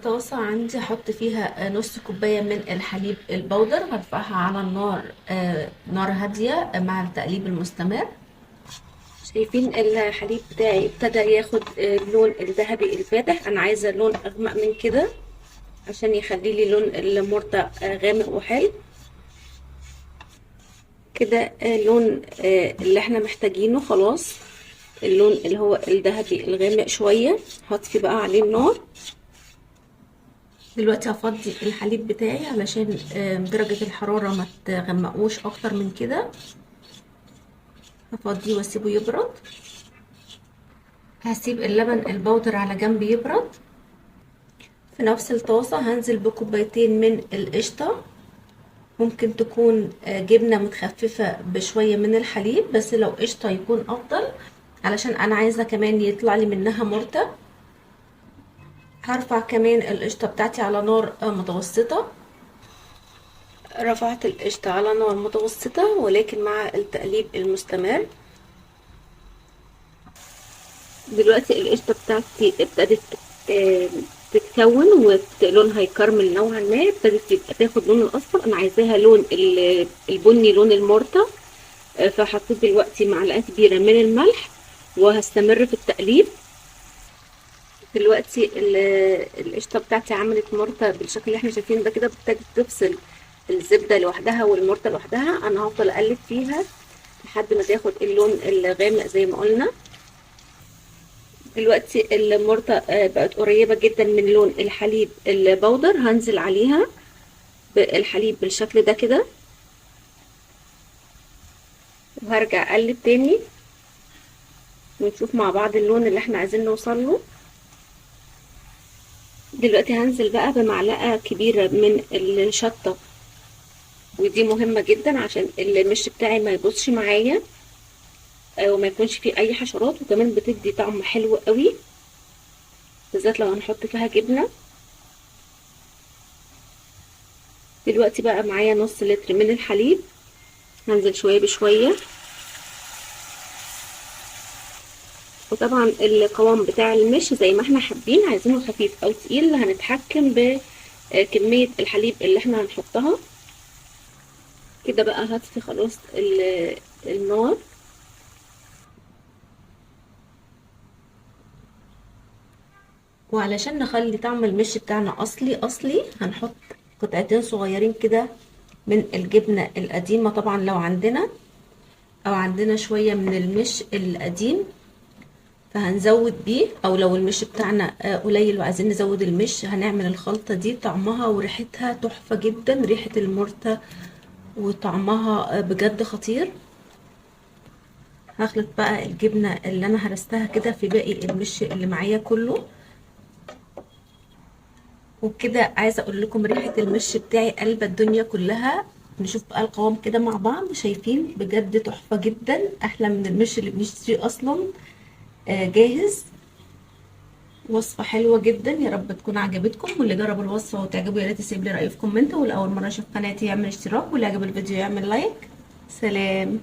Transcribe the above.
طاسة عندي هحط فيها نص كوباية من الحليب البودر، هرفعها على النار نار هادية مع التقليب المستمر. شايفين الحليب بتاعي ابتدى ياخد اللون الذهبي الفاتح، انا عايزة لون اغمق من كده عشان يخلي لي لون المرتة غامق وحلو كده. اللون اللي احنا محتاجينه خلاص، اللون اللي هو الذهبي الغامق شوية. هطفي بقى عليه النار. دلوقتي هفضي الحليب بتاعي علشان درجة الحرارة ما تغمقوش اكتر من كده. هفضيه واسيبه يبرد. هسيب اللبن البودر على جنب يبرد. في نفس الطاسة هنزل بكوبايتين من القشطة، ممكن تكون جبنة متخففة بشوية من الحليب، بس لو قشطة يكون افضل علشان انا عايزة كمان يطلع لي منها مرتة. هرفع كمان القشطة بتاعتي على نار متوسطة. رفعت القشطة على نار متوسطة ولكن مع التقليب المستمر. دلوقتي القشطة بتاعتي ابتدت تتكون ولونها يكرمل نوعا ما، ابتدت يبقى تاخد لون الاصفر. انا عايزاها لون البني، لون المرطة. فحطيت دلوقتي معلقة كبيرة من الملح وهستمر في التقليب. دلوقتي القشطة بتاعتي عملت مرطة بالشكل اللي احنا شايفينه ده كده، ابتدت تفصل الزبدة لوحدها والمرطة لوحدها. انا هفضل اقلب فيها لحد ما تاخد اللون الغامق زي ما قلنا. دلوقتي المرطة بقت قريبة جدا من لون الحليب البودر. هنزل عليها بالحليب بالشكل ده كده وهرجع اقلب تاني ونشوف مع بعض اللون اللي احنا عايزين نوصل له. دلوقتي هنزل بقى بمعلقة كبيرة من الشطة، ودي مهمة جدا عشان المش بتاعي ما يبصش معايا وما يكونش فيه اي حشرات، وكمان بتدي طعم حلو قوي بالذات لو هنحط فيها جبنة. دلوقتي بقى معايا نص لتر من الحليب، هنزل شوية بشوية. وطبعا القوام بتاع المش زي ما احنا حابين، عايزينه خفيف او تقيل هنتحكم بكمية الحليب اللي احنا هنحطها. كده بقى هطفي خلاص النار. وعلشان نخلي طعم المش بتاعنا اصلي اصلي هنحط قطعتين صغيرين كده من الجبنة القديمة طبعا لو عندنا، او عندنا شوية من المش القديم فهنزود بيه، او لو المش بتاعنا قليل وعايزين نزود المش هنعمل الخلطة دي. طعمها وريحتها تحفة جدا، ريحة المرتة وطعمها بجد خطير. هخلط بقى الجبنة اللي انا هرستها كده في باقي المش اللي معايا كله. وبكده عايزه اقول لكم ريحه المش بتاعي قلبة الدنيا كلها. نشوف بقى القوام كده مع بعض. شايفين بجد تحفه جدا، احلى من المش اللي بنشتريه اصلا جاهز. وصفه حلوه جدا، يا رب تكون عجبتكم. واللي جرب الوصفه وتعجبه يا ريت يسيب لي رايه في كومنت، والاول مره يشوف قناتي يعمل اشتراك، واللي عجب الفيديو يعمل لايك. سلام.